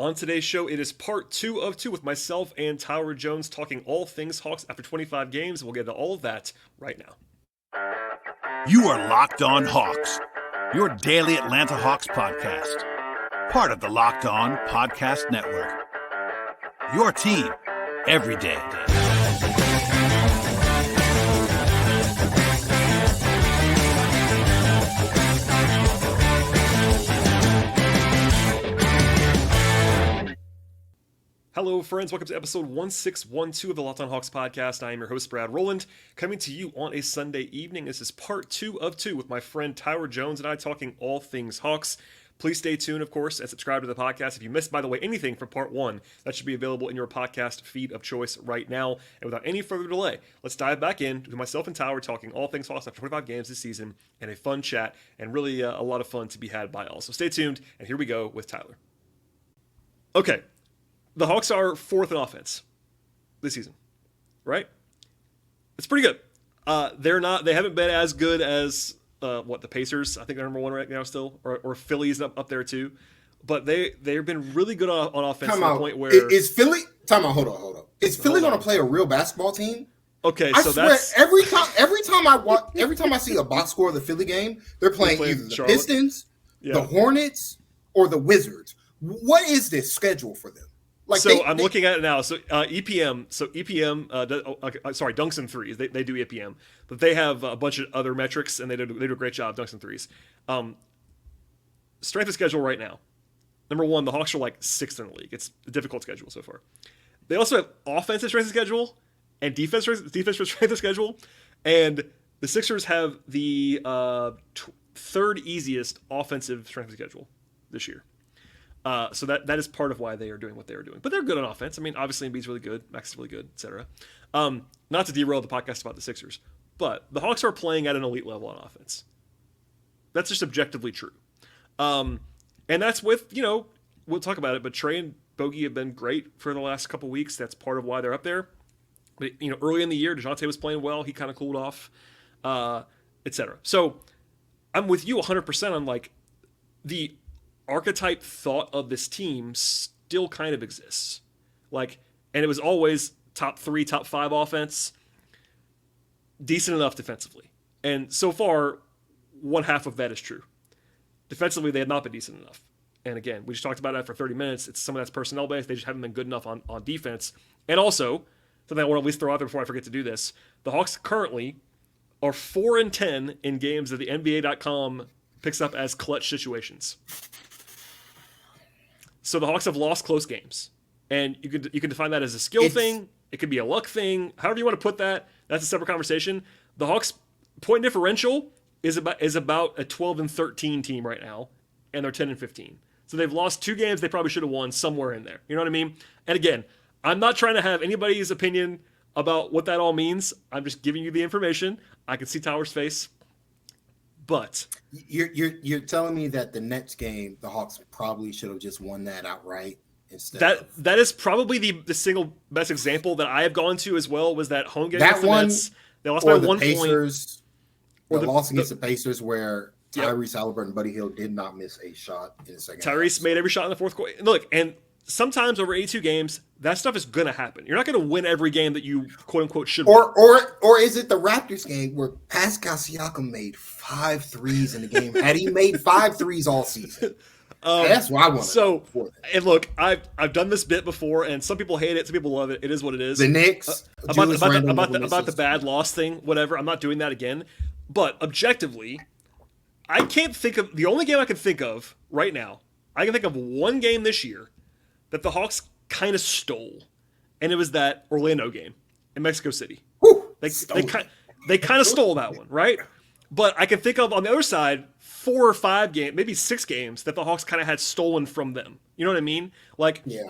On today's show, it is part 2 of 2 with myself and Tyler Jones talking all things Hawks after 25 games. We'll get to all of that right now. You are Locked On Hawks, your daily Atlanta Hawks podcast. Part of the Locked On Podcast Network. Your team every day. Hello, friends. Welcome to episode 1612 of the Locked On Hawks podcast. I am your host, Brad Rowland, coming to you on a Sunday evening. This is part 2 of 2 with my friend Tyler Jones and I talking all things Hawks. Please stay tuned, of course, and subscribe to the podcast. If you missed, by the way, anything from part 1, that should be available in your podcast feed of choice right now. And without any further delay, let's dive back in to myself and Tyler talking all things Hawks after 25 games this season, and a fun chat, and really a lot of fun to be had by all. So stay tuned, and here we go with Tyler. Okay. The Hawks are 4th in offense this season, right? It's pretty good. They haven't been as good as the Pacers. I think they're number 1 right now still, or Philly's up there too. But they've been really good on offense to the point where is Philly. Time out. Hold on. Is Philly going to play a real basketball team? Okay, I so swear, that's every time I see a box score of the Philly game, they're playing either the Charlotte. Pistons, the Hornets, or the Wizards. What is this schedule for them? I'm looking at it now. So EPM, dunks and threes. They do EPM, but they have a bunch of other metrics, and they do a great job dunks and threes. Strength of schedule right now. Number 1, the Hawks are like 6th in the league. It's a difficult schedule so far. They also have offensive strength of schedule and defense strength of schedule, and the Sixers have the 3rd easiest offensive strength of schedule this year. So that is part of why they are doing what they are doing. But they're good on offense. I mean, obviously Embiid's really good, Max is really good, etc. Not to derail the podcast about the Sixers, but the Hawks are playing at an elite level on offense. That's just objectively true. And that's with, we'll talk about it, but Trae and Bogey have been great for the last couple weeks. That's part of why they're up there. But, early in the year, DeJounte was playing well. He kind of cooled off, etc. So I'm with you 100% on the archetype thought of this team still kind of exists. And it was always top 3, top 5 offense, decent enough defensively. And so far, one half of that is true. Defensively, they have not been decent enough. And again, we just talked about that for 30 minutes. It's some of that's personnel based. They just haven't been good enough on defense. And also, something I want to at least throw out there before I forget to do this, the Hawks currently are 4-10 in games that the NBA.com picks up as clutch situations. So the Hawks have lost close games, and you can define that as a skill thing. It could be a luck thing. However you want to put that, that's a separate conversation. The Hawks' point differential is about a 12-13 team right now, and they're 10-15. So they've lost 2 games they probably should have won somewhere in there. You know what I mean? And again, I'm not trying to have anybody's opinion about what that all means. I'm just giving you the information. I can see Tyler's face. But you're telling me that the Nets game, the Hawks probably should have just won that outright instead. That is probably the single best example that I have gone to as well. Was that home game that against the one, Nets? They lost by or the 1 Pacers, point. The loss against the Pacers, where Yep. Tyrese Halliburton and Buddy Hield did not miss a shot in the second. Tyrese made every shot in the fourth quarter. Look, and sometimes over 82 games, that stuff is going to happen. You're not going to win every game that you quote unquote should win. Or is it the Raptors game where Pascal Siakam made 5 threes in the game? Had he made 5 threes all season? That's why I want. So, and look, I've done this bit before, and some people hate it, some people love it. It is what it is. The Knicks about the bad loss thing, whatever. I'm not doing that again. But objectively, I can't think of the only game I can think of right now. I can think of one game this year that the Hawks kind of stole, and it was that Orlando game in Mexico City. Whew, they kind of stole that one, right? But I can think of on the other side 4 or 5 games, maybe 6 games that the Hawks kind of had stolen from them. You know what I mean?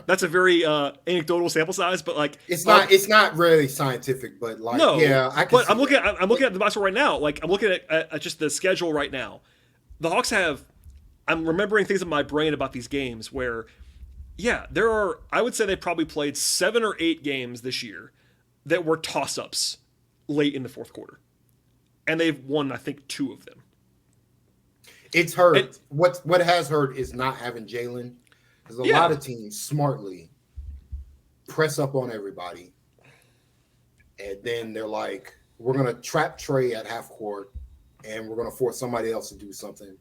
That's a very anecdotal sample size, but it's not really scientific, but I'm looking at the box score right now. I'm looking at just the schedule right now. The Hawks have. I'm remembering things in my brain about these games where, there are. I would say they probably played 7 or 8 games this year that were toss-ups late in the fourth quarter, and they've won, I think, 2 of them. It's hurt. What has hurt is not having Jalen. Because a lot of teams smartly press up on everybody, and then they're like, we're going to trap Trae at half court, and we're going to force somebody else to do something.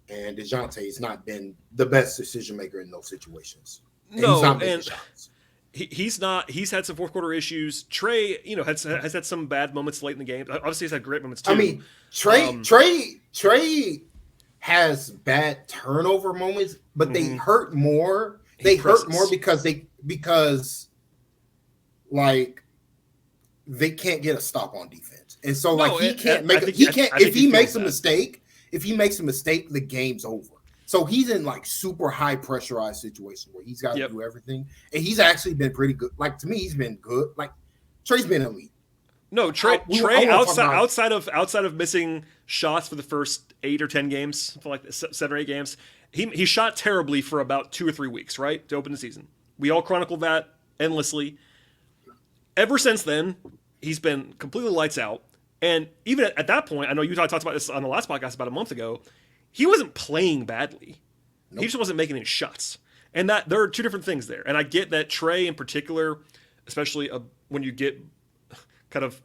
And DeJounte's not been the best decision maker in those situations. And he's not making shots. He's not. He's had some fourth quarter issues. Trae, has had some bad moments late in the game. Obviously, he's had great moments too. I mean, Trae has bad turnover moments, but they hurt more. They hurt more because they can't get a stop on defense, and so he can't make. If he makes a mistake, the game's over. So he's in super high pressurized situation where he's got to do everything, and he's actually been pretty good. To me, he's been good. Trae's been elite. No, Trae outside of missing shots for the first 8 or 10 games, for 7 or 8 games, he shot terribly for about 2 or 3 weeks, right, to open the season. We all chronicled that endlessly. Ever since then, he's been completely lights out. And even at that point, I know you talked about this on the last podcast about a month ago. He wasn't playing badly. Nope. He just wasn't making any shots. And that there are two different things there. And I get that Trae in particular, especially when you get kind of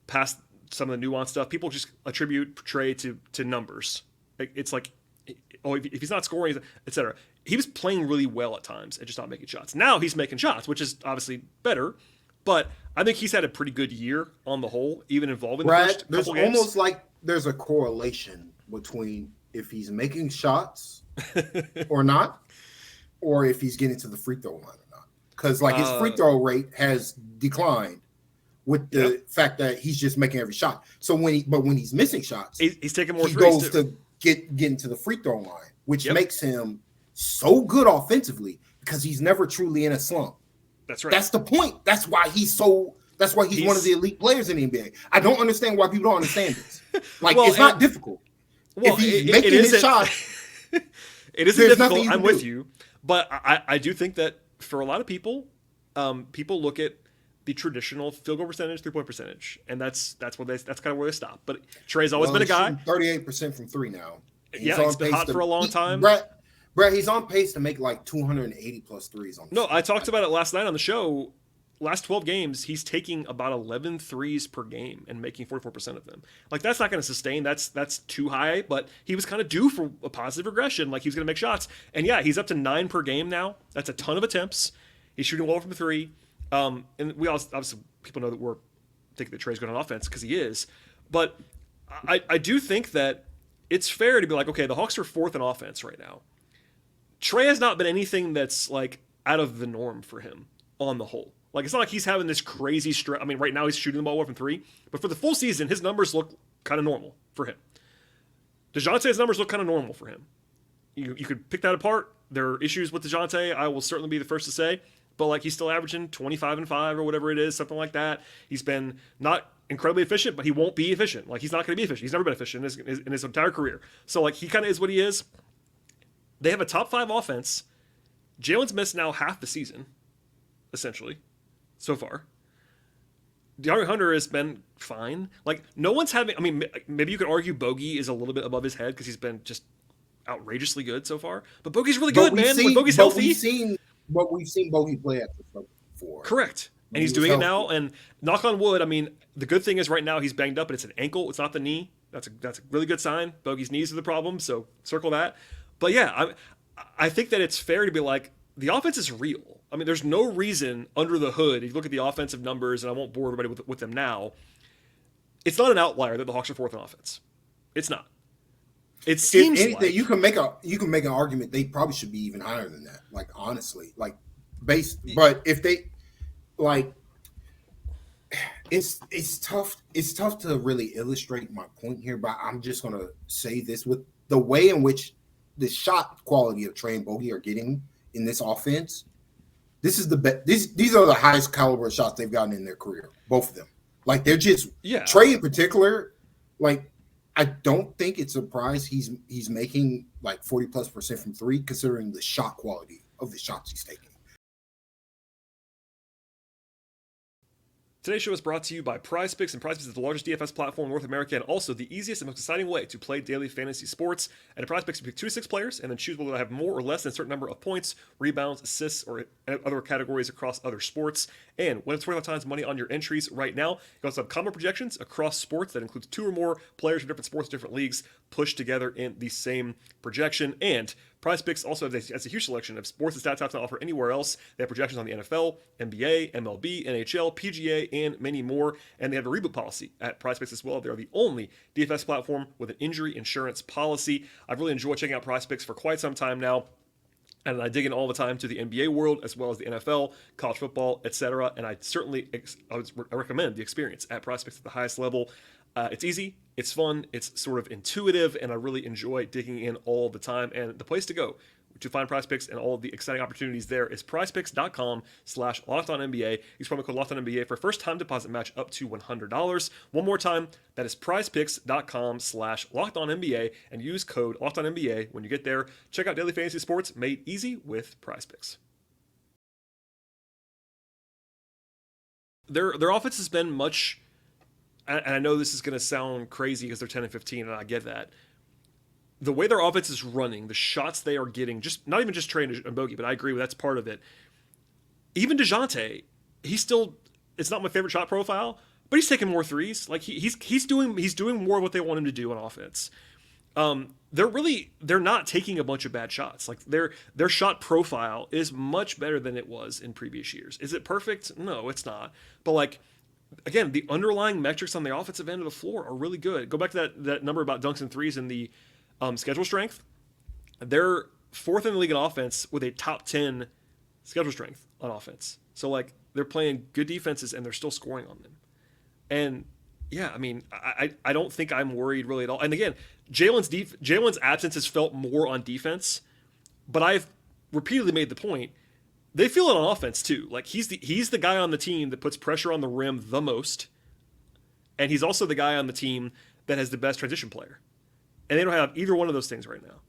past some of the nuanced stuff, people just attribute Trae to numbers. It's like, if he's not scoring, etc. He was playing really well at times and just not making shots. Now he's making shots, which is obviously better. But I think he's had a pretty good year on the whole, even involving the first couple games. There's almost like there's a correlation between if he's making shots or not, or if he's getting to the free throw line or not. Because his free throw rate has declined with the fact that he's just making every shot. So when he's missing shots, he's taking more. He goes to get into the free throw line, which makes him so good offensively because he's never truly in a slump. That's right. That's the point. That's why he's one of the elite players in the NBA. I don't understand why people don't understand this. It's not difficult. Well, if he's making his shot, it isn't difficult. I'm with you, but I do think that for a lot of people, people look at the traditional field goal percentage, 3-point percentage, and that's kind of where they stop. But Trae's always been a guy 38% from 3 now. He's been hot for a long time. Brett, he's on pace to make 280 plus threes on. No, I talked about it last night on the show. Last 12 games, he's taking about 11 threes per game and making 44% of them. That's not going to sustain. That's too high, but he was kind of due for a positive regression. He was going to make shots. And yeah, he's up to 9 per game now. That's a ton of attempts. He's shooting well from 3. And we also, obviously, people know that we're thinking that Trae's good on offense because he is. But I do think that it's fair to be okay, the Hawks are 4th in offense right now. Trae has not been anything that's out of the norm for him on the whole. It's not like he's having this crazy stretch. I mean, right now he's shooting the ball well from 3, but for the full season, his numbers look kind of normal for him. DeJounte's numbers look kind of normal for him. You could pick that apart. There are issues with DeJounte. I will certainly be the first to say, but he's still averaging 25 and 5 or whatever it is, something like that. He's been not incredibly efficient, but he won't be efficient. He's not going to be efficient. He's never been efficient in his entire career. So he kind of is what he is. They have a top 5 offense. Jalen's missed now half the season, essentially, so far. DeAndre Hunter has been fine. No one's having. I mean, maybe you could argue Bogey is a little bit above his head because he's been just outrageously good so far. But Bogey's really good, man. When Bogey's healthy, we've seen Bogey play at the level before. Correct, and he's doing it now. And knock on wood. I mean, the good thing is right now he's banged up, but it's an ankle. It's not the knee. That's a really good sign. Bogey's knees are the problem, so circle that. But yeah, I think that it's fair to be the offense is real. I mean, there's no reason under the hood, if you look at the offensive numbers, and I won't bore everybody with them now, it's not an outlier that the Hawks are 4th in offense. It's not. It seems if anything, you can make an argument they probably should be even higher than that. Honestly, but if they it's tough to really illustrate my point here, but I'm just gonna say this with the way in which the shot quality of Trae and Bogey are getting in this offense. This is the best. These are the highest caliber shots they've gotten in their career, both of them. They're just Trae in particular. I don't think it's a surprise he's making 40+% from 3, considering the shot quality of the shots he's taking. Today's show is brought to you by PrizePicks, and PrizePicks is the largest DFS platform in North America and also the easiest and most exciting way to play daily fantasy sports. And at PrizePicks, you pick 2 to 6 players and then choose whether they have more or less than a certain number of points, rebounds, assists, or other categories across other sports. And win 25 times money on your entries right now. You also have combo projections across sports that includes 2 or more players from different sports, different leagues pushed together in the same projection. And PrizePicks also has a huge selection of sports and stat types not offer anywhere else. They have projections on the NFL, NBA, MLB, NHL, PGA, and many more. And they have a reboot policy at PrizePicks as well. They are the only DFS platform with an injury insurance policy. I've really enjoyed checking out PrizePicks for quite some time now. And I dig in all the time to the NBA world as well as the NFL, college football, etc. And I recommend the experience at PrizePicks at the highest level. It's easy, it's fun, it's sort of intuitive, and I really enjoy digging in all the time. And the place to go to find PrizePicks and all of the exciting opportunities there is prizepicks.com/LockedOnNBA. Use promo code LockedOnNBA for first time deposit match up to $100. One more time, that is prizepicks.com/LockedOnNBA and use code LockedOnNBA when you get there. Check out daily fantasy sports made easy with PrizePicks. Their offense has been much, and I know this is going to sound crazy because they're 10 and 15, and I get that. The way their offense is running, the shots they are getting, just not even just Trae and Bogey, but I agree with that's part of it. Even DeJounte, it's not my favorite shot profile, but he's taking more threes. Like he's doing more of what they want him to do on offense. They're not taking a bunch of bad shots. Like their shot profile is much better than it was in previous years. Is it perfect? No, it's not. But like, again, the underlying metrics on the offensive end of the floor are really good. Go back to that number about dunks and threes in the schedule strength. They're 4th in the league in offense with a top 10 schedule strength on offense. So like they're playing good defenses and they're still scoring on them. And yeah, I mean, I don't think I'm worried really at all. And again, Jalen's absence has felt more on defense, but I've repeatedly made the point they feel it on offense too. Like he's the guy on the team that puts pressure on the rim the most, and he's also the guy on the team that has the best transition player. And they don't have either one of those things right now.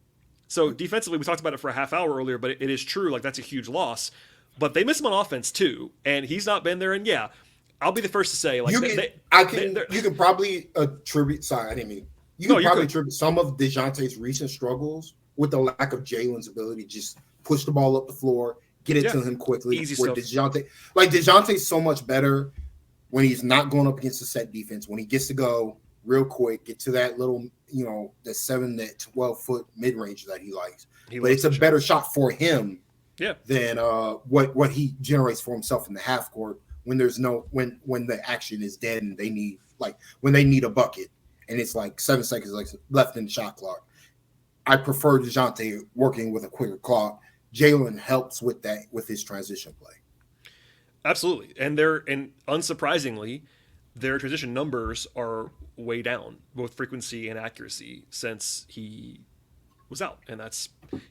So defensively, we talked about it for a half hour earlier, but it is true. Like that's a huge loss. But they miss him on offense too, and he's not been there. And yeah, I'll be the first to say, like, you can probably attribute. Sorry, I didn't mean. Attribute some of DeJounte's recent struggles with the lack of Jalen's ability to just push the ball up the floor, get it to him quickly. Easy where stuff. DeJounte's so much better when he's not going up against a set defense. When he gets to go real quick, get to that little, the 7 to 12 foot mid range that he likes. But it's a better shot for him. Than what he generates for himself in the half court when there's when the action is dead and they need when they need a bucket and it's like 7 seconds left in the shot clock. I prefer DeJounte working with a quicker clock. Jalen helps with that with his transition play. Absolutely, and unsurprisingly, their transition numbers are way down, both frequency and accuracy, since he was out, and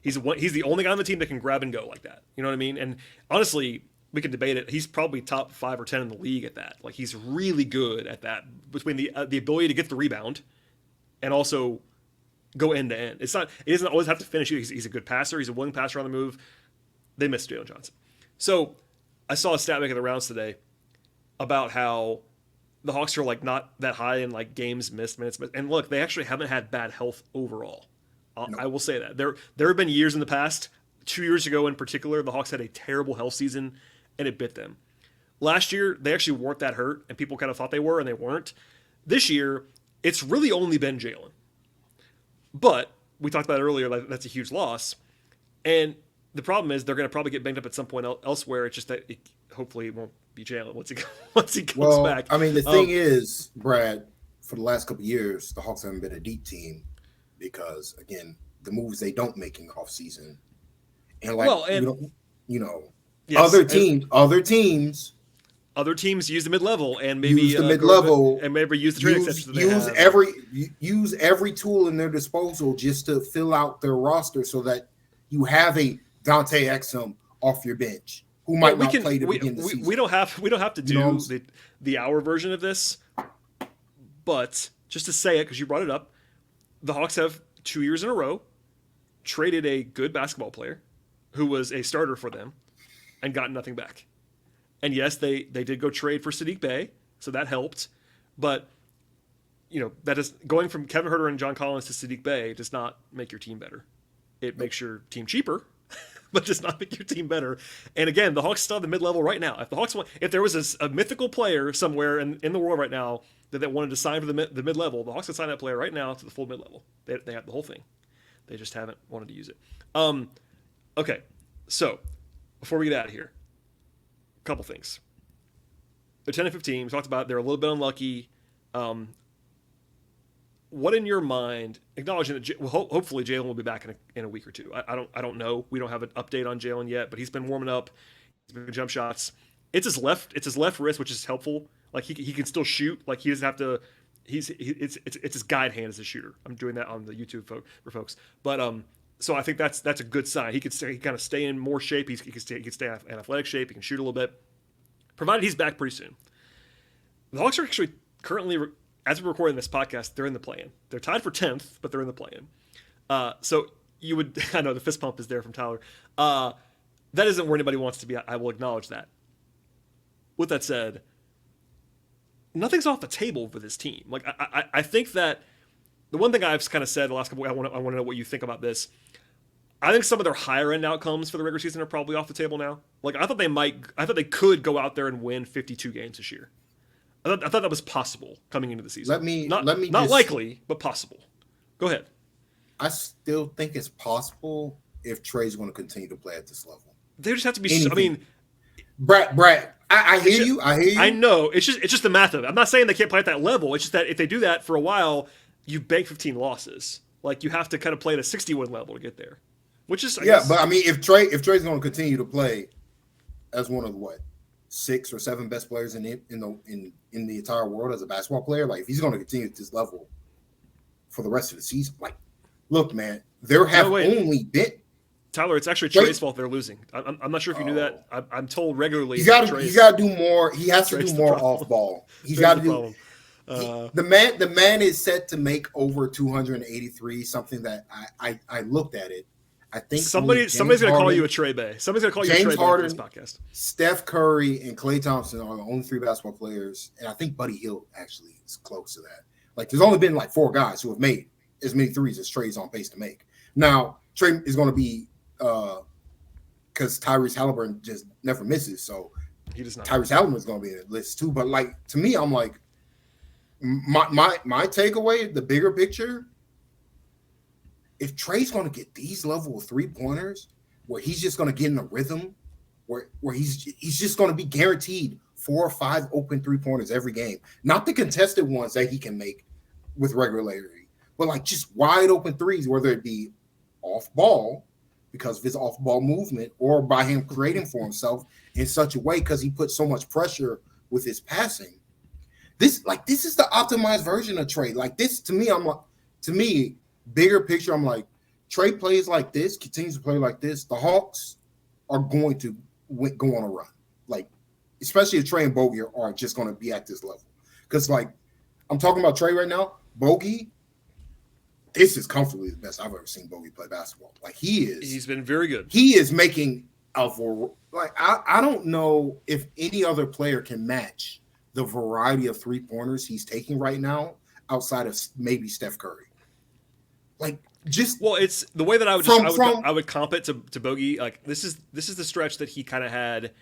he's the only guy on the team that can grab and go like that. You know what I mean? And honestly, we can debate it. He's probably top 5 or 10 in the league at that. Like he's really good at that, between the ability to get the rebound and also go end to end. He doesn't always have to finish. He's a good passer. He's a willing passer on the move. They missed Jalen Johnson. So I saw a stat making the rounds today about how the Hawks are like not that high in like games missed, minutes missed. And look, they actually haven't had bad health overall. No. I will say that there have been years in the past, 2 years ago in particular, the Hawks had a terrible health season and it bit them. Last year, they actually weren't that hurt and people kind of thought they were and they weren't. This year, it's really only been Jalen. But we talked about it earlier, that's a huge loss. And the problem is they're going to probably get banged up at some point elsewhere. It's just that hopefully it won't be Jalen once he comes back. I mean, the thing is, Brad, for the last couple of years, the Hawks haven't been a deep team because, again, the moves they don't make in the offseason. And yes, other teams use the mid-level and maybe use the mid-level and maybe use the trade exceptions. Use every tool in their disposal just to fill out their roster so that you have a Dante Exum off your bench who might not play to begin the season. We don't have to do the hour version of this, but just to say it because you brought it up, the Hawks have 2 years in a row traded a good basketball player who was a starter for them and got nothing back. And yes, they did go trade for Sadiq Bey, so that helped. But that is going from Kevin Huerter and John Collins to Sadiq Bey does not make your team better. It makes your team cheaper, but does not make your team better. And again, the Hawks still have the mid-level right now. If there was a mythical player somewhere in the world right now that wanted to sign for the mid-level, the Hawks could sign that player right now to the full mid-level. They have the whole thing. They just haven't wanted to use it. Okay, so before we get out of here, a couple things. They're 10 and 15. We talked about they're a little bit unlucky. What in your mind, acknowledging that hopefully Jalen will be back in a week or two. I don't know. We don't have an update on Jalen yet, but he's been warming up. He's been jump shots. It's his left wrist, which is helpful. Like he can still shoot. Like he doesn't have to. It's his guide hand as a shooter. I'm doing that on the YouTube for folks. But so I think that's a good sign. He kind of stay in more shape. He can stay in athletic shape. He can shoot a little bit, provided he's back pretty soon. The Hawks are actually currently, as we're recording this podcast, they're in the play-in. They're tied for 10th, but they're in the play-in. So you would, I know the fist pump is there from Tyler. That isn't where anybody wants to be. I will acknowledge that. With that said, nothing's off the table for this team. Like I think that the one thing I've kind of said the last couple, I want to know what you think about this. I think some of their higher end outcomes for the regular season are probably off the table now. Like I thought they could go out there and win 52 games this year. I thought that was possible coming into the season. Not likely, but possible. Go ahead. I still think it's possible if Trae's going to continue to play at this level. They just have to be. I mean, Brad, I hear you. I know. It's just the math of it. I'm not saying they can't play at that level. It's just that if they do that for a while, you bank 15 losses. Like you have to kind of play at a 60-win level to get there. Which is but I mean, if Trae's going to continue to play as one of the 6 or 7 best players in the entire world as a basketball player, like if he's going to continue at this level for the rest of the season, like look, man, there have only been. Tyler, it's actually Trae's fault they're losing. I'm not sure if you knew that. I'm told regularly. He's got to do more. He has to do more off ball. He's got to do. The man is set to make over 283. Something that I looked at it. I think somebody's going to call you a Trae Bay. Somebody's going to call you a Trae Bay for this podcast. Steph Curry and Klay Thompson are the only 3 basketball players, and I think Buddy Hield actually is close to that. Like, there's only been 4 guys who have made as many threes as Trae's on pace to make. Now, Trae is going to be because Tyrese Halliburton just never misses, so he does not. Tyrese Halliburton is going to be in the list too. But to me, I'm like, my takeaway, the bigger picture. If Trae's going to get these level of 3-pointers where he's just going to get in a rhythm, where he's just going to be guaranteed 4 or 5 open 3-pointers every game, not the contested ones that he can make with regularity, but just wide open threes, whether it be off ball because of his off ball movement or by him creating for himself in such a way because he puts so much pressure with his passing. This is the optimized version of Trae. Like this to me, bigger picture, I'm like, Trae plays like this, continues to play like this. The Hawks are going to go on a run. Like, especially if Trae and Bogey are just going to be at this level. Because, I'm talking about Trae right now. Bogey, this is comfortably the best I've ever seen Bogey play basketball. Like, he is. He's been very good. He is making I don't know if any other player can match the variety of 3-pointers he's taking right now outside of maybe Steph Curry. It's the way that I would comp it to Bogey. Like this is the stretch that he kind of had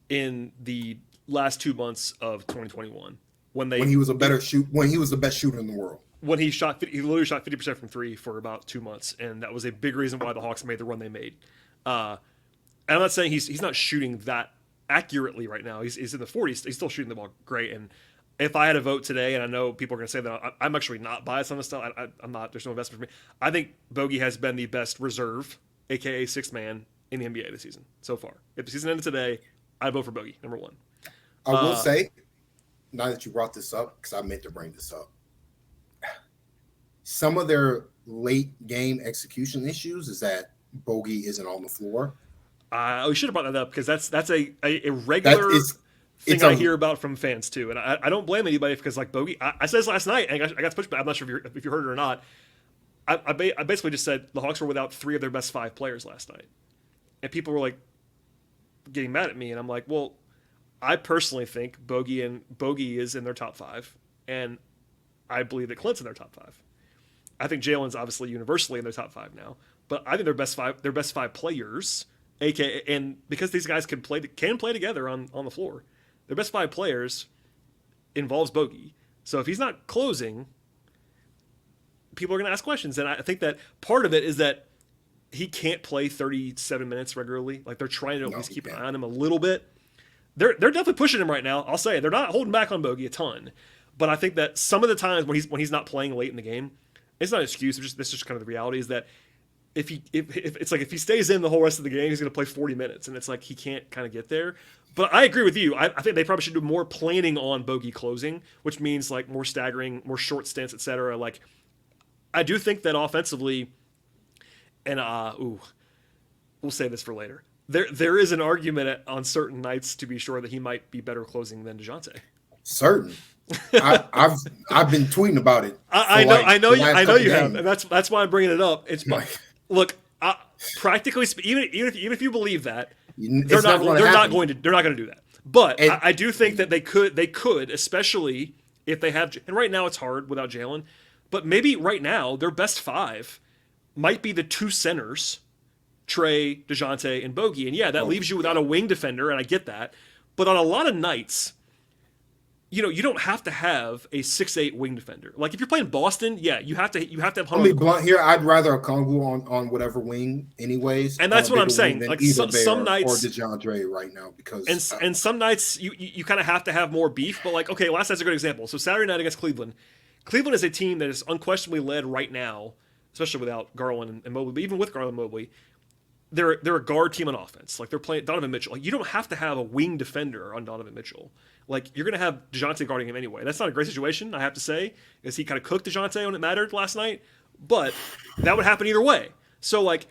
in the last 2 months of 2021 when he was the best shooter in the world. When he literally shot 50% from 3 for about 2 months, and that was a big reason why the Hawks made the run they made. And I'm not saying he's not shooting that accurately right now. He's in the 40s. He's still shooting the ball great. And if I had a vote today, and I know people are going to say that I'm actually not biased on this stuff. I'm not. There's no investment for me. I think Bogey has been the best reserve, aka 6th man in the NBA this season so far. If the season ended today, I'd vote for Bogey, number 1. I will say, now that you brought this up, because I meant to bring this up, some of their late game execution issues is that Bogey isn't on the floor. We should have brought that up because that's a regular thing I hear about from fans too, and I don't blame anybody because Bogey. I said this last night, and I got to push back. I'm not sure if you heard it or not. I basically just said the Hawks were without 3 of their best 5 players last night, and people were getting mad at me, and I'm like, well, I personally think Bogey is in their top 5, and I believe that Clint's in their top 5. I think Jalen's obviously universally in their top 5 now, but I think their best five players, aka, and because these guys can play together on the floor, their best 5 players involves Bogey. So if he's not closing, people are going to ask questions, and I think that part of it is that he can't play 37 minutes regularly. Like, they're trying to at least keep an eye on him a little bit. They're definitely pushing him right now. I'll say they're not holding back on Bogey a ton, but I think that some of the times when he's not playing late in the game, it's not an excuse. This is just kind of the reality is that if he stays in the whole rest of the game, he's going to play 40 minutes, and it's like he can't kind of get there. But I agree with you. I think they probably should do more planning on Bogey closing, which means like more staggering, more short stints, etc. Like, I do think that offensively, and we'll save this for later. There is an argument on certain nights to be sure that he might be better closing than DeJounte. Certain. I've been tweeting about it. I know you have, and that's why I'm bringing it up. It's look, practically even if you believe that, they're not going to do that. But I do think that they could, especially if they have. And right now it's hard without Jalen, but maybe right now their best 5 might be the 2 centers, Trae, DeJounte, and Bogey. And yeah, that leaves you without a wing defender, and I get that. But on a lot of nights, you don't have to have a 6'8" wing defender. Like, if you're playing Boston, yeah, you have to have. Let me be blunt here. I'd rather a Kongu on whatever wing, anyways. And that's what I'm saying. Like, some nights, or DeJounte right now, because and some nights you kind of have to have more beef. But like, okay, last night's a good example. So Saturday night against Cleveland. Cleveland is a team that is unquestionably led right now, especially without Garland and Mobley, but even with Garland and Mobley, they're a guard team on offense. Like, they're playing Donovan Mitchell. Like, you don't have to have a wing defender on Donovan Mitchell. Like, you're going to have DeJounte guarding him anyway. That's not a great situation, I have to say, because he kind of cooked DeJounte when it mattered last night. But that would happen either way. So, like,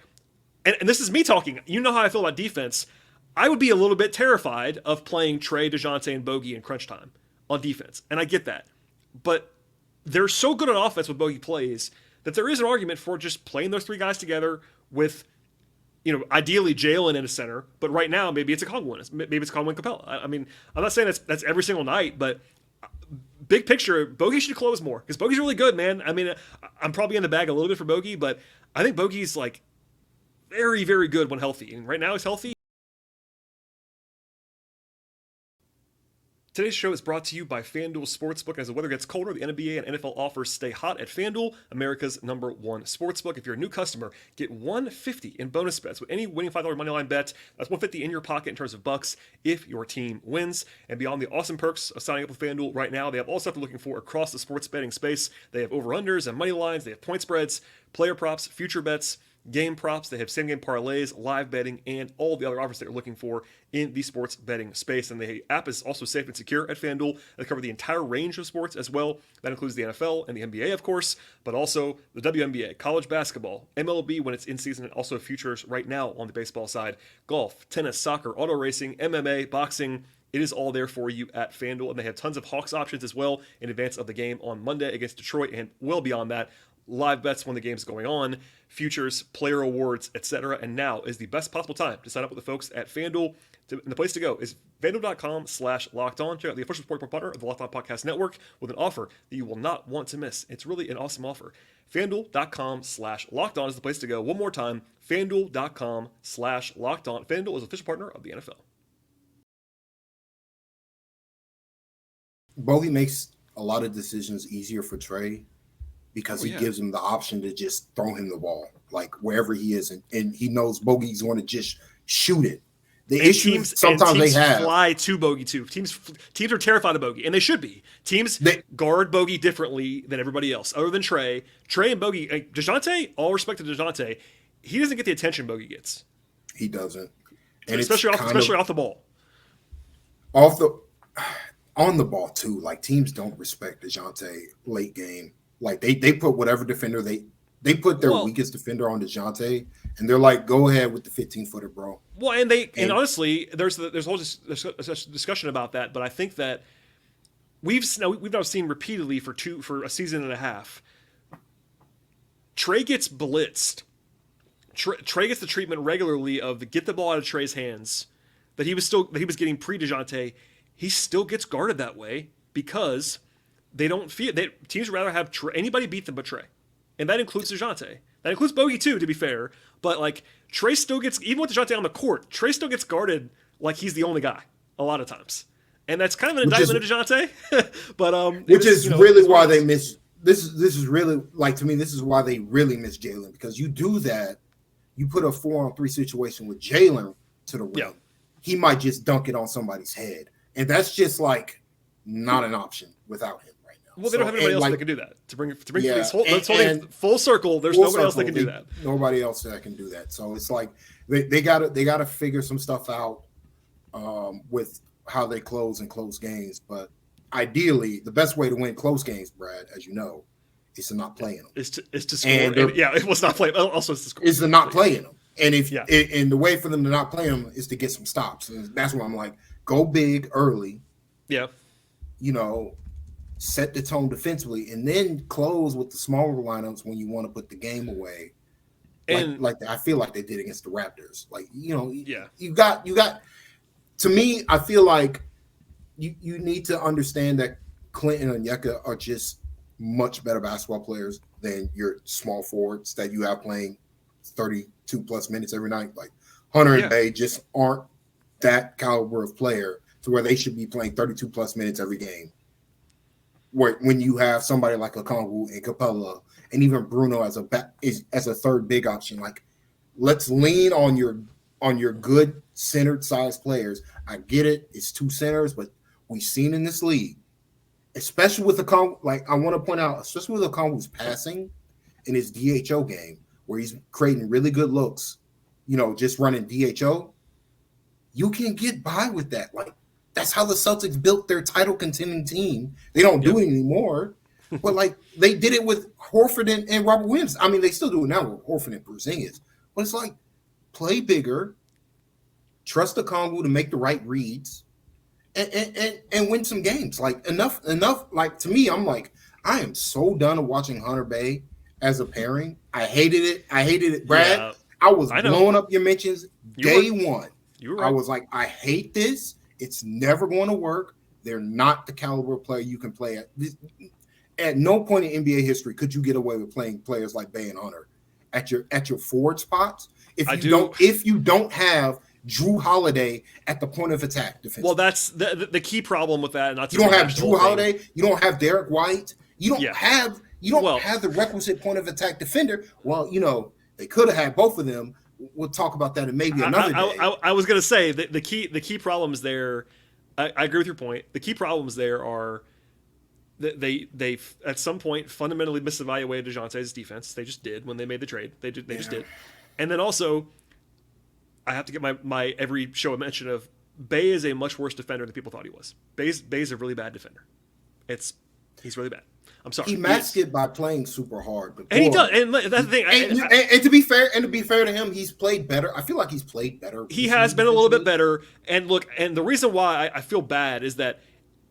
and this is me talking. You know how I feel about defense. I would be a little bit terrified of playing Trae, DeJounte, and Bogey in crunch time on defense. And I get that. But they're so good on offense with Bogey plays that there is an argument for just playing those 3 guys together with, ideally Jalen in a center, but right now maybe it's a Conwin. Maybe it's Conwin Capella. I mean, I'm not saying that's every single night, but big picture, Bogey should close more because Bogey's really good, man. I mean, I'm probably in the bag a little bit for Bogey, but I think Bogey's like very, very good when healthy, and right now he's healthy. Today's show is brought to you by FanDuel Sportsbook. As the weather gets colder, the NBA and NFL offers stay hot at FanDuel, America's #1 sportsbook. If you're a new customer, get $150 in bonus bets with any winning $5 moneyline bet. That's $150 in your pocket in terms of bucks if your team wins. And beyond the awesome perks of signing up with FanDuel right now, they have all stuff you're looking for across the sports betting space. They have over-unders and money lines. They have point spreads, player props, future bets, game props. They have same-game parlays, live betting, and all the other offers that you're looking for in the sports betting space. And the app is also safe and secure at FanDuel. They cover the entire range of sports as well. That includes the NFL and the NBA, of course, but also the WNBA, college basketball, MLB when it's in season, and also futures right now on the baseball side, golf, tennis, soccer, auto racing, MMA, boxing. It is all there for you at FanDuel, and they have tons of Hawks options as well in advance of the game on Monday against Detroit, and well beyond that, live bets when the game's going on, futures, player awards, etc. And now is the best possible time to sign up with the folks at FanDuel. And the place to go is FanDuel.com/lockedon. Check out the official sport partner of the Locked On Podcast Network with an offer that you will not want to miss. It's really an awesome offer. FanDuel.com/lockedon is the place to go. One more time, FanDuel.com/lockedon. FanDuel is an official partner of the NFL. Bogey makes a lot of decisions easier for Trae because he gives him the option to just throw him the ball, like wherever he is, and he knows Bogey's going to just shoot it. The issues sometimes they have fly to Bogey too. Teams are terrified of Bogey, and they should be. Teams guard Bogey differently than everybody else, other than Trae. Trae and Bogey, DeJounte, all respect to DeJounte, he doesn't get the attention Bogey gets. He doesn't, and especially off the ball. On the ball too. Like, teams don't respect DeJounte late game. Like, they put whatever defender they put their weakest defender on DeJounte, and they're like, go ahead with the 15-footer, bro. Well, and honestly, there's a whole discussion about that, but I think that we've now seen repeatedly for a season and a half. Trae gets blitzed. Trae gets the treatment regularly of get the ball out of Trae's hands that he was getting pre DeJounte, he still gets guarded that way because they don't feel teams would rather have anybody beat them but Trae, and that includes DeJounte. That includes Bogey too, to be fair. But like Trae still gets, even with DeJounte on the court, Trae still gets guarded like he's the only guy a lot of times, and that's kind of an indictment of DeJounte. But which is really why they miss. This is really, like, to me, this is why they really miss Jalen, because you do that, you put a 4-on-3 situation with Jalen to the rim, yeah. he might just dunk it on somebody's head, and that's just like not an option without him right now. Well, they don't have anybody else that can do that. To bring full circle. There's nobody else that can do that. Nobody else that can do that. So it's like they gotta figure some stuff out with how they close games. But ideally, the best way to win close games, Brad, as you know, is to not play in them. Is to score. It was not play. Also, it's to score. Is to not play in them. And and the way for them to not play them is to get some stops. And that's why I'm like, go big early. Yeah. Set the tone defensively, and then close with the smaller lineups when you want to put the game away. And like I feel like they did against the Raptors. Like, you got. To me, I feel like you need to understand that Clinton and Onyeka are just much better basketball players than your small forwards that you have playing 32 plus minutes every night. Like Hunter and Bay just aren't that caliber of player to where they should be playing 32 plus minutes every game. When you have somebody like Okongwu and Capella and even Bruno as a third big option, like, let's lean on your good centered size players. I get it, it's two centers, but we've seen in this league, especially with Okongwu, like I want to point out, especially with Okongwu's passing in his DHO game, where he's creating really good looks, just running DHO, you can get by with that. Like, that's how the Celtics built their title contending team. They don't do it anymore, but like they did it with Horford and Robert Williams. I mean, they still do it now with Horford and Porzingis, but it's like, play bigger, trust the Okongwu to make the right reads, and win some games. Like enough. Like, to me, I'm like, I am so done of watching Hunter Bay as a pairing. I hated it, Brad. Yeah, I was blowing up your mentions day one. You were right. I was like, I hate this. It's never going to work. They're not the caliber of player you can play at. At no point in NBA history could you get away with playing players like Bay and Hunter at your forward spots if you don't have Drew Holiday at the point of attack defense. Well, that's the key problem with that. You don't have Drew Holiday. You don't have Derek White. You don't have the requisite point of attack defender. Well, they could have had both of them. We'll talk about that in maybe another day. I was going to say the key problems there. I agree with your point. The key problems there are that they at some point fundamentally misevaluated DeJounte's defense. They just did when they made the trade. They just did. And then also, I have to get my every show mention of Bay is a much worse defender than people thought he was. Bay's a really bad defender. He's really bad. I'm sorry. He masked it by playing super hard, but and he does. And that's the thing. And to be fair to him, he's played better. I feel like he's played better. He has been a little bit better. And look, and the reason why I feel bad is that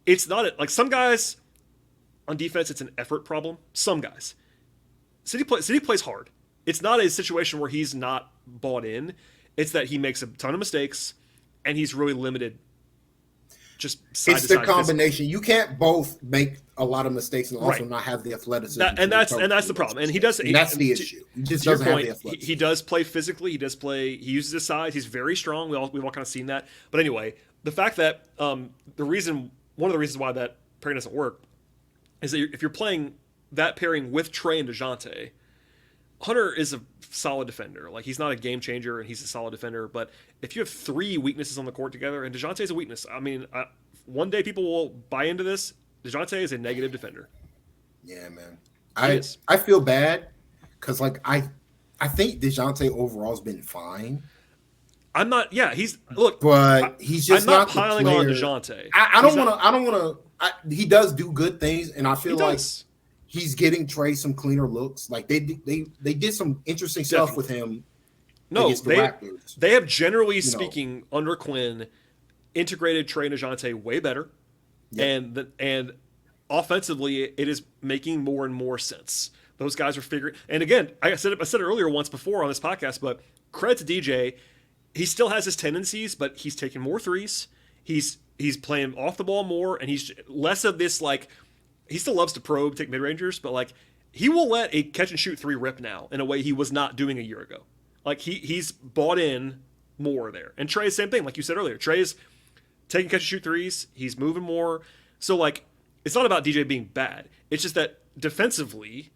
it's not like some guys on defense. It's an effort problem. Some guys, City plays hard. It's not a situation where he's not bought in. It's that he makes a ton of mistakes, and he's really limited. Just it's the combination. You can't both make a lot of mistakes and also not have the athleticism. That's the problem. And he does. That's the issue. He just doesn't have the athleticism. He does play physically. He uses his size. He's very strong. We've all kind of seen that. But anyway, the fact that one of the reasons why that pairing doesn't work is that if you're playing that pairing with Trae and DeJounte, Hunter is a solid defender. Like, he's not a game changer, and he's a solid defender. But if you have three weaknesses on the court together, and DeJounte is a weakness, I mean, one day people will buy into this. DeJounte is a negative defender. Yeah, man. I feel bad because, like, I think DeJounte overall has been fine. I'm not. Yeah, he's just not piling on DeJounte. I don't want to. He does do good things, and I feel like he's getting Trae some cleaner looks. Like they did some interesting stuff with him. No, they have generally speaking under Quinn integrated Trae and DeJounte way better, and offensively it is making more and more sense. Those guys are figuring. And again, I said it earlier once before on this podcast, but credit to DJ, he still has his tendencies, but he's taking more threes. He's playing off the ball more, and he's less of this like he still loves to probe, take mid rangers, but like he will let a catch and shoot 3 rip now in a way he was not doing a year ago. Like he's bought in more there. And Trae, same thing, like you said earlier. Trae's taking catch and shoot threes. He's moving more. So like it's not about DJ being bad. It's just that defensively,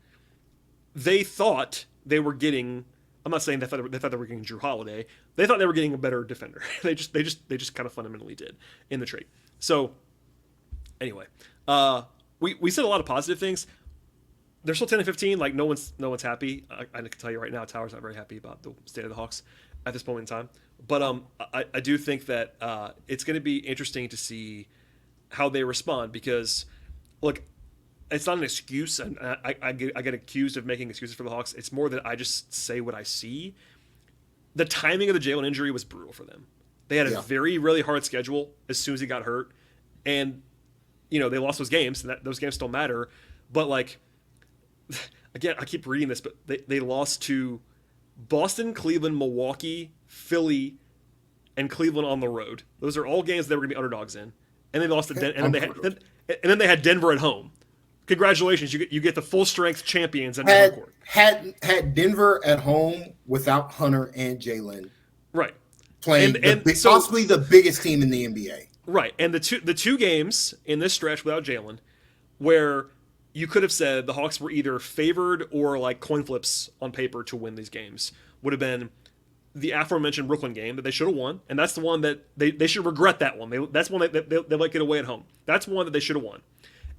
they thought they were getting. I'm not saying they thought they were getting Drew Holiday. They thought they were getting a better defender. They just kind of fundamentally did in the trade. So anyway, we said a lot of positive things. They're still 10-15. Like no one's happy. I can tell you right now, Tyler's not very happy about the state of the Hawks at this moment in time. But I do think that it's going to be interesting to see how they respond because, look, it's not an excuse, and I get accused of making excuses for the Hawks. It's more that I just say what I see. The timing of the Jalen injury was brutal for them. They had a very, really hard schedule as soon as he got hurt, and they lost those games, and those games still matter. But like, again, I keep reading this, but they lost to Boston, Cleveland, Milwaukee, Philly, and Cleveland on the road. Those are all games they were going to be underdogs in, and they lost to and then they had Denver at home. Congratulations, you get the full strength champions at home court. Had Denver at home without Hunter and Jalen, right? Playing possibly the biggest team in the NBA, right? And the two games in this stretch without Jalen, where you could have said the Hawks were either favored or like coin flips on paper to win these games, would have been the aforementioned Brooklyn game that they should have won, and that's the one that they should regret that one. That's one that they let get away at home. That's one that they should have won,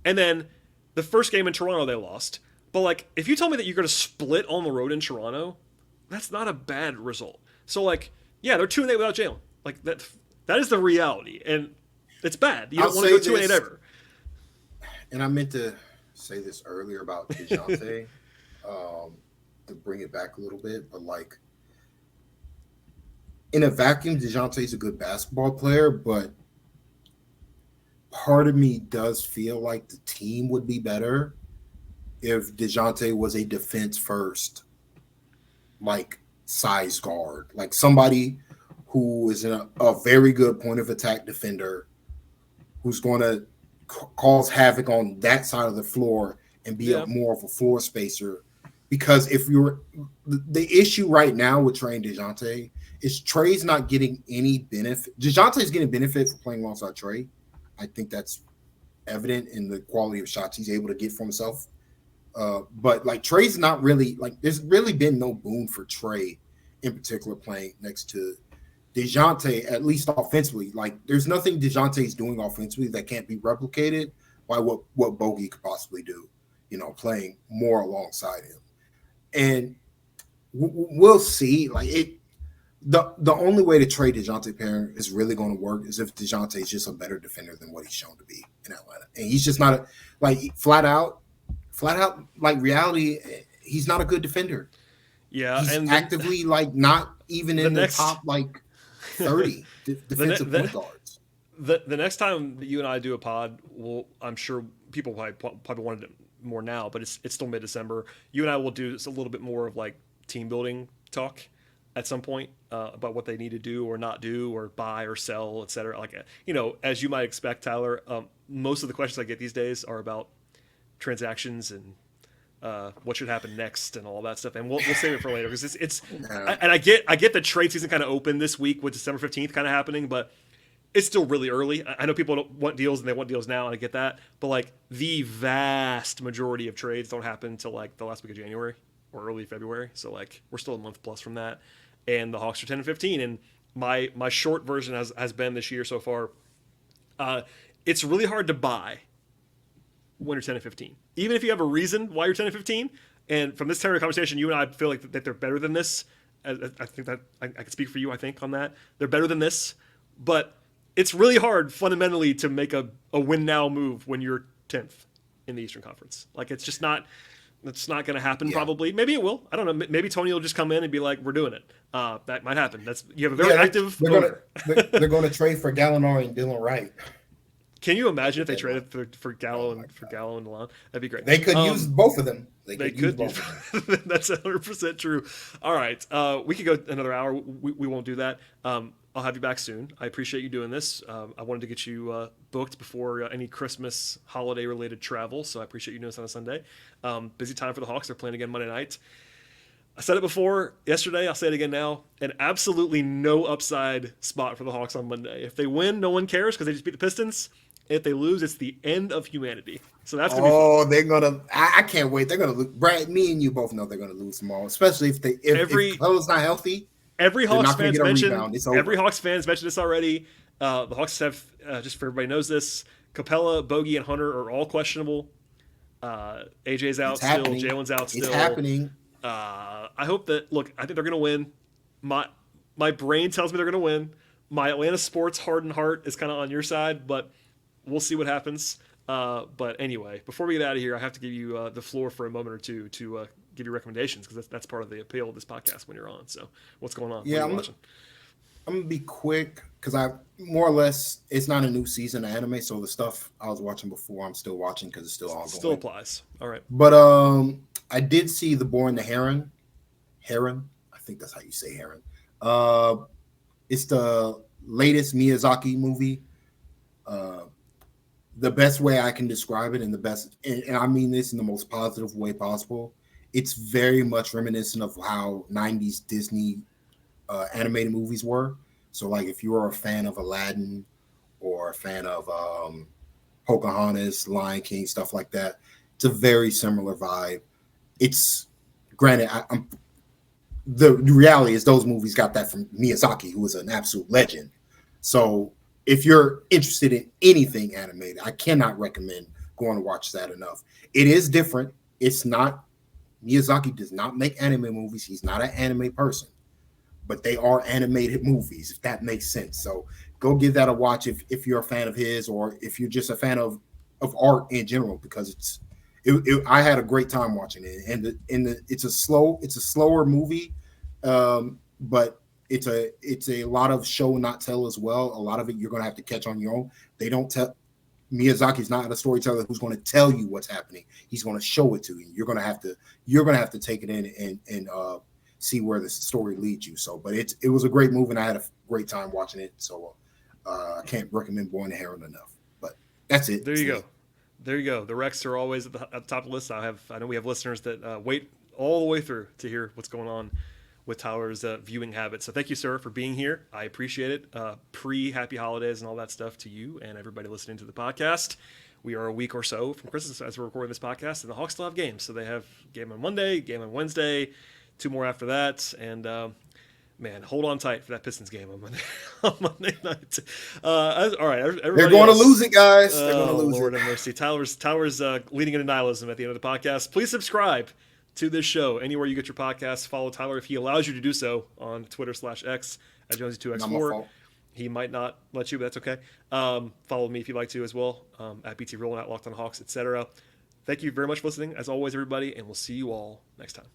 and then. The first game in Toronto, they lost. But, like, if you tell me that you're going to split on the road in Toronto, that's not a bad result. So, like, yeah, they're 2-8 without Jalen. Like, that is the reality. And it's bad. You don't want to go 2-8 ever. And I meant to say this earlier about DeJounte, to bring it back a little bit. But, like, in a vacuum, DeJounte's a good basketball player, but part of me does feel like the team would be better if DeJounte was a defense first, like size guard, like somebody who is a very good point of attack defender, who's going to cause havoc on that side of the floor and be more of a floor spacer. Because if you're the issue right now with Trae and DeJounte is Trae's not getting any benefit. DeJounte's getting benefit for playing alongside Trae. I think that's evident in the quality of shots he's able to get for himself. But like Trae's not really like there's really been no boon for Trae in particular playing next to DeJounte, at least offensively. Like there's nothing DeJounte's doing offensively that can't be replicated by what Bogey could possibly do, playing more alongside him. And we'll see. Like the only way to trade DeJounte pairing is really going to work is if DeJounte is just a better defender than what he's shown to be in Atlanta. And he's just not flat out like reality. He's not a good defender. Yeah. He's and actively like not even in the top like 30 defensive point guards. The next time that you and I do a pod, I'm sure people probably wanted it more now, but it's still mid-December. You and I will do a little bit more of like team building talk at some point about what they need to do or not do or buy or sell, et cetera. Like, as you might expect, Tyler, most of the questions I get these days are about transactions and what should happen next and all that stuff. And we'll save it for later because and I get the trade season kind of open this week with December 15th kind of happening, but it's still really early. I know people don't want deals and they want deals now, and I get that. But like the vast majority of trades don't happen until like the last week of January or early February. So like we're still a month plus from that. And the Hawks are 10-15. And my short version has been this year so far. It's really hard to buy when you're 10-15. Even if you have a reason why you're 10-15. And from this entire conversation, you and I feel like that they're better than this. I think that I can speak for you, I think, on that. They're better than this. But it's really hard fundamentally to make a win now move when you're 10th in the Eastern Conference. Like it's just not. That's not going to happen. Probably. Maybe it will. I don't know. Maybe Tony will just come in and be like, "We're doing it." That might happen. You have a very active. They're going to trade for Gallinari and Dylan Wright. Can you imagine if they traded for Gallo and Delon? That'd be great. They could use both of them. They could. That's 100% true. All right, we could go another hour. We won't do that. I'll have you back soon. I appreciate you doing this. I wanted to get you booked before any Christmas holiday-related travel, so I appreciate you doing this on a Sunday. Busy time for the Hawks. They're playing again Monday night. I said it before yesterday. I'll say it again now. An absolutely no upside spot for the Hawks on Monday. If they win, no one cares because they just beat the Pistons. If they lose, it's the end of humanity. So that's gonna be fun. They're gonna. I can't wait. They're gonna lose. Brad, me and you both know they're gonna lose tomorrow, especially if Capella's not healthy. Every Hawks fans mentioned this already. The Hawks have just for everybody knows this. Capella, Bogey, and Hunter are all questionable. AJ's out still. Jalen's out still. It's happening. I hope that. Look, I think they're gonna win. My brain tells me they're gonna win. My Atlanta sports hardened heart is kind of on your side, but we'll see what happens. But anyway, before we get out of here, I have to give you the floor for a moment or two to give you recommendations because that's part of the appeal of this podcast when you're on. So what's going on? Yeah, I'm going to be quick because I more or less, it's not a new season of anime. So the stuff I was watching before, I'm still watching because it's still ongoing. Still applies. All right. But I did see The Boy and the Heron. Heron? I think that's how you say heron. It's the latest Miyazaki movie. The best way I can describe it, and I mean this in the most positive way possible, it's very much reminiscent of how 90s Disney animated movies were. So, like, if you are a fan of Aladdin or a fan of Pocahontas, Lion King, stuff like that, it's a very similar vibe. It's granted, the reality is those movies got that from Miyazaki, who is an absolute legend. So if you're interested in anything animated, I cannot recommend going to watch that enough. It is different. It's not, Miyazaki does not make anime movies. He's not an anime person, but they are animated movies, if that makes sense. So go give that a watch if you're a fan of his, or if you're just a fan of art in general, because I had a great time watching it. And it's a slower movie, but it's a lot of show not tell as well. A lot of it you're going to have to catch on your own. They don't tell. Miyazaki's not a storyteller who's going to tell you what's happening. He's going to show it to you. You're going to have to take it in and see where the story leads you. So, but it was a great movie, and I had a great time watching it. So I can't recommend Boy and the Heron enough. But that's it. There you go. There you go. The Recs are always at the top of the list. I know we have listeners that wait all the way through to hear what's going on with Tyler's viewing habits. So thank you, sir, for being here. I appreciate it. Pre-happy holidays and all that stuff to you and everybody listening to the podcast. We are a week or so from Christmas as we're recording this podcast, and the Hawks still have games. So they have game on Monday, game on Wednesday, 2 more after that. And, man, hold on tight for that Pistons game on Monday night. All right, they're going to lose it, guys. They're going to lose Lord it. Have mercy. Tyler's leading into nihilism at the end of the podcast. Please subscribe to this show anywhere you get your podcasts. Follow Tyler if he allows you to do so on Twitter/X at Jonesy2X4. He might not let you, but that's okay. Follow me if you'd like to as well, at BT Rowland, at Locked on Hawks, etc. Thank you very much for listening, as always, everybody, and we'll see you all next time.